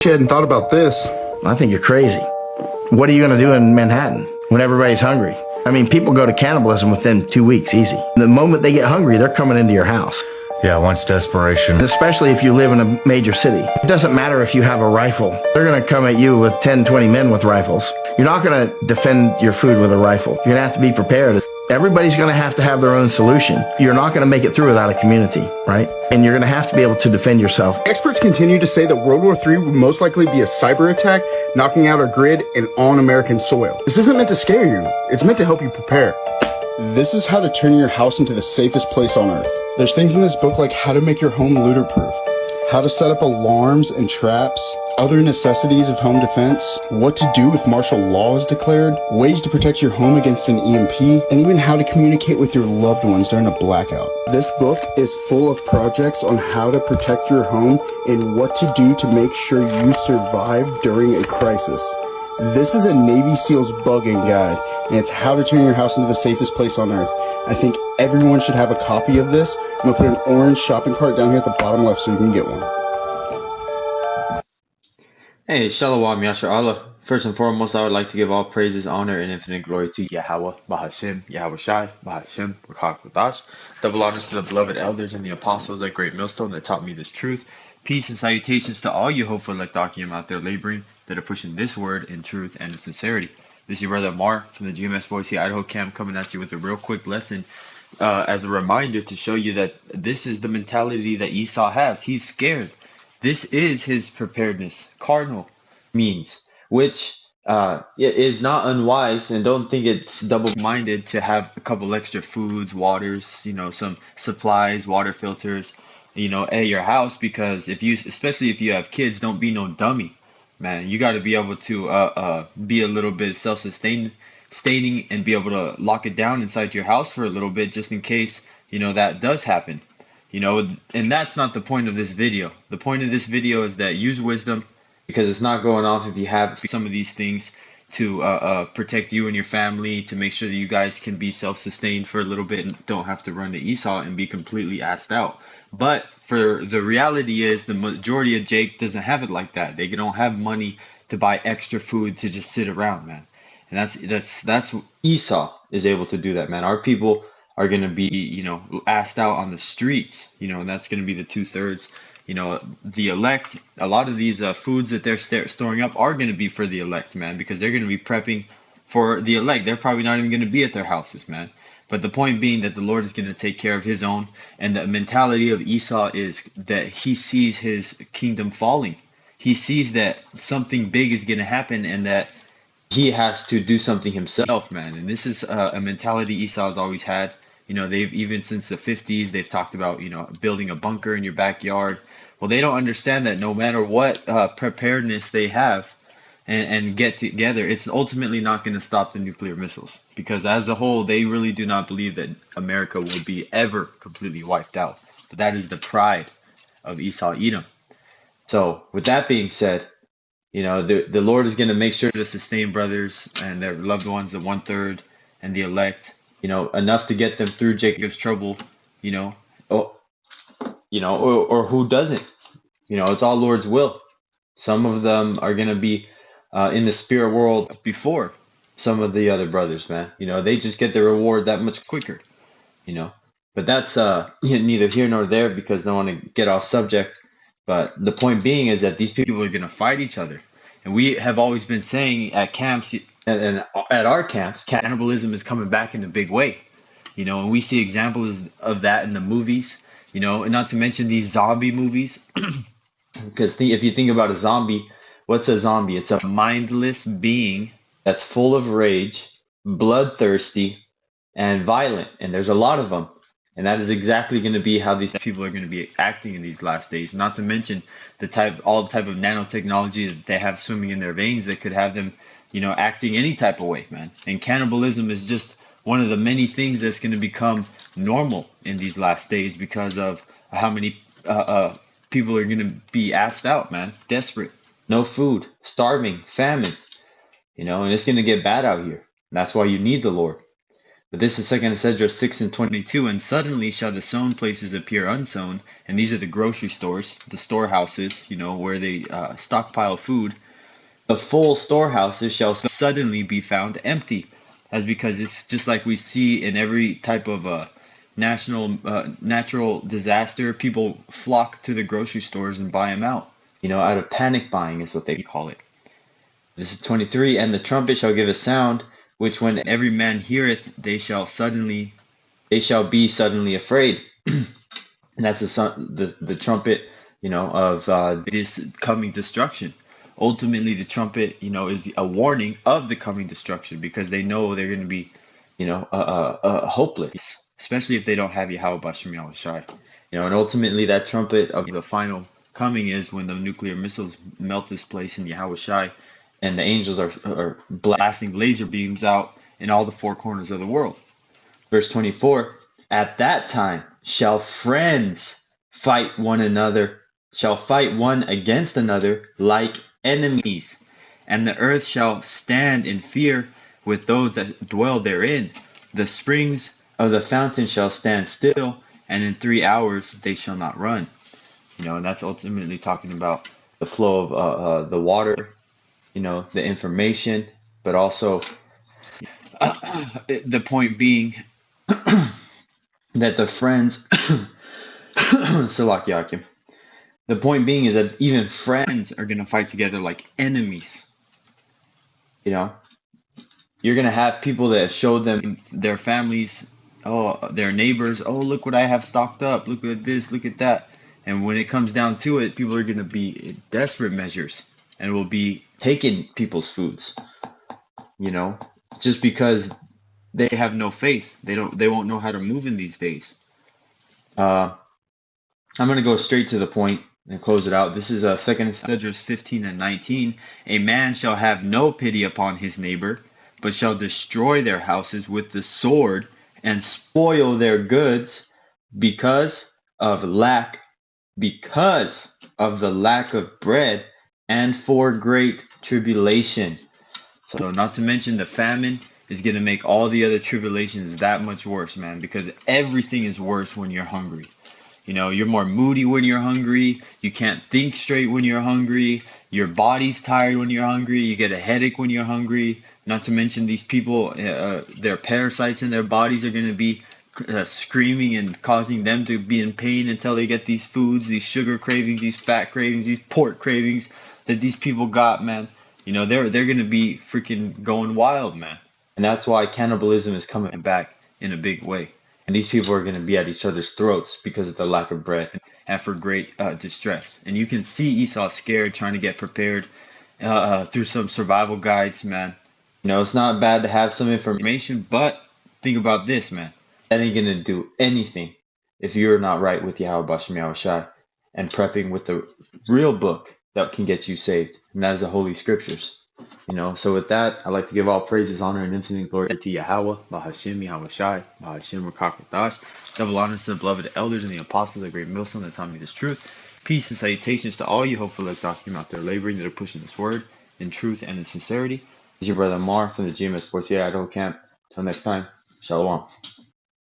you hadn't thought about this. I think you're crazy. What are you going to do in Manhattan when everybody's hungry? I mean, people go to cannibalism within 2 weeks, easy. The moment they get hungry, they're coming into your house. Yeah, once desperation. Especially if you live in a major city. It doesn't matter if you have a rifle. They're going to come at you with 10, 20 men with rifles. You're not going to defend your food with a rifle. You're going to have to be prepared. Everybody's going to have their own solution. You're not going to make it through without a community, right? And you're going to have to be able to defend yourself. Experts continue to say that World War III would most likely be a cyber attack, knocking out our grid and on American soil. This isn't meant to scare you. It's meant to help you prepare. This is how to turn your house into the safest place on earth. There's things in this book like how to make your home looter-proof, how to set up alarms and traps, other necessities of home defense, what to do if martial law is declared, ways to protect your home against an EMP, and even how to communicate with your loved ones during a blackout. This book is full of projects on how to protect your home and what to do to make sure you survive during a crisis. This is a Navy SEALs bugging guide, and it's how to turn your house into the safest place on earth. I think everyone should have a copy of this. I'm going to put an orange shopping cart down here at the bottom left so you can get one. Hey, Shalom, Yasher Allah. First and foremost, I would like to give all praises, honor, and infinite glory to Yahweh, Bahashem, Yahweh Shai, Bahashem, Rakak Wadash. Double honors to the beloved elders and the apostles at Great Millstone that taught me this truth. Peace and salutations to all you hopeful Lekdakiim out there laboring that are pushing this word in truth and in sincerity. This is your brother Mar from the GMS Boise, Idaho camp coming at you with a real quick lesson as a reminder to show you that this is the mentality that Esau has. He's scared. This is his preparedness, cardinal means, which is not unwise, and don't think it's double-minded to have a couple extra foods, waters, some supplies, water filters, at your house, because especially if you have kids, don't be no dummy, man. You got to be able to be a little bit self-sustaining and be able to lock it down inside your house for a little bit, just in case, that does happen. And that's not the point of this video. The point of this video is that use wisdom, because it's not going off if you have some of these things to protect you and your family, to make sure that you guys can be self-sustained for a little bit and don't have to run to Esau and be completely assed out. But for the reality is the majority of Jake doesn't have it like that. They don't have money to buy extra food to just sit around, man. And that's Esau is able to do that, man. Our people are going to be, assed out on the streets, and that's going to be the 2/3. The elect, a lot of these foods that they're storing up are going to be for the elect, man, because they're going to be prepping for the elect. They're probably not even going to be at their houses, man. But the point being that the Lord is going to take care of his own. And the mentality of Esau is that he sees his kingdom falling. He sees that something big is going to happen and that he has to do something himself, man. And this is a mentality Esau has always had. They've even since the 50s, they've talked about, building a bunker in your backyard. Well, they don't understand that no matter what preparedness they have and get together, it's ultimately not going to stop the nuclear missiles. Because as a whole, they really do not believe that America will be ever completely wiped out. But that is the pride of Esau Edom. So with that being said, the Lord is going to make sure to sustain brothers and their loved ones, the 1/3 and the elect, enough to get them through Jacob's trouble, or who doesn't. It's all Lord's will. Some of them are going to be in the spirit world before some of the other brothers, man. They just get the reward that much quicker, But that's neither here nor there, because I don't want to get off subject. But the point being is that these people are going to fight each other. And we have always been saying at camps and at our camps, cannibalism is coming back in a big way. And we see examples of that in the movies, and not to mention these zombie movies. Because if you think about a zombie, what's a zombie? It's a mindless being that's full of rage, bloodthirsty, and violent. And there's a lot of them. And that is exactly going to be how these people are going to be acting in these last days. Not to mention all the type of nanotechnology that they have swimming in their veins that could have them, acting any type of way, man. And cannibalism is just one of the many things that's going to become normal in these last days because of how many people are going to be asked out, man. Desperate, no food, starving, famine, and it's going to get bad out here. That's why you need the Lord. But this is 2nd Esdras 6 and 22. And suddenly shall the sown places appear unsown. And these are the grocery stores, the storehouses, where they stockpile food. The full storehouses shall suddenly be found empty. That's because it's just like we see in every type of natural disaster. People flock to the grocery stores and buy them out. Out of panic buying is what they call it. This is 23. And the trumpet shall give a sound, which when every man heareth, they shall be suddenly afraid. And that's the trumpet, of this coming destruction. Ultimately, the trumpet, is a warning of the coming destruction because they know they're going to be, hopeless, especially if they don't have Yahweh Bashem Yahweh Shai. And ultimately that trumpet of the final coming is when the nuclear missiles melt this place in Yahweh Shai, and the angels are blasting laser beams out in all the four corners of the world. Verse 24, at that time shall friends fight one against another like enemies, and the earth shall stand in fear with those that dwell therein. The springs of the fountain shall stand still, and in 3 hours they shall not run. And that's ultimately talking about the flow of the water, the information, but also the point being that the friends, Salak Yakim, the point being is that even friends are going to fight together like enemies. You're going to have people that show them their families, their neighbors, look what I have stocked up, look at this, look at that. And when it comes down to it, people are going to be in desperate measures and will be taking people's foods, just because they have no faith. They won't know how to move in these days. I'm going to go straight to the point and close it out. This is 2nd Esdras 15 and 19. A man shall have no pity upon his neighbor, but shall destroy their houses with the sword and spoil their goods because of the lack of bread and for great tribulation. So not to mention the famine is going to make all the other tribulations that much worse, man, because everything is worse when you're hungry. You're more moody when you're hungry. You can't think straight when you're hungry. Your body's tired when you're hungry. You get a headache when you're hungry. Not to mention these people, their parasites in their bodies are going to be screaming and causing them to be in pain until they get these foods, these sugar cravings, these fat cravings, these pork cravings that these people got, man. They're going to be freaking going wild, man. And that's why cannibalism is coming back in a big way. And these people are going to be at each other's throats because of the lack of bread and for great distress. And you can see Esau scared, trying to get prepared through some survival guides, man. It's not bad to have some information, but think about this, man. That ain't going to do anything if you're not right with Yahweh Bashem Yahweh Shai and prepping with the real book that can get you saved. And that is the Holy Scriptures. So with that, I'd like to give all praises, honor, and infinite glory to Yahweh, Bahashim, Yahweh Shai, Bahashim, Rakakatash. Double honors to the beloved elders and the apostles, the great millstone that taught me this truth. Peace and salutations to all you hopeful like document out there laboring that are pushing this word in truth and in sincerity. This is your brother Mar from the GMS Sports Idaho camp. Until next time, Shalom.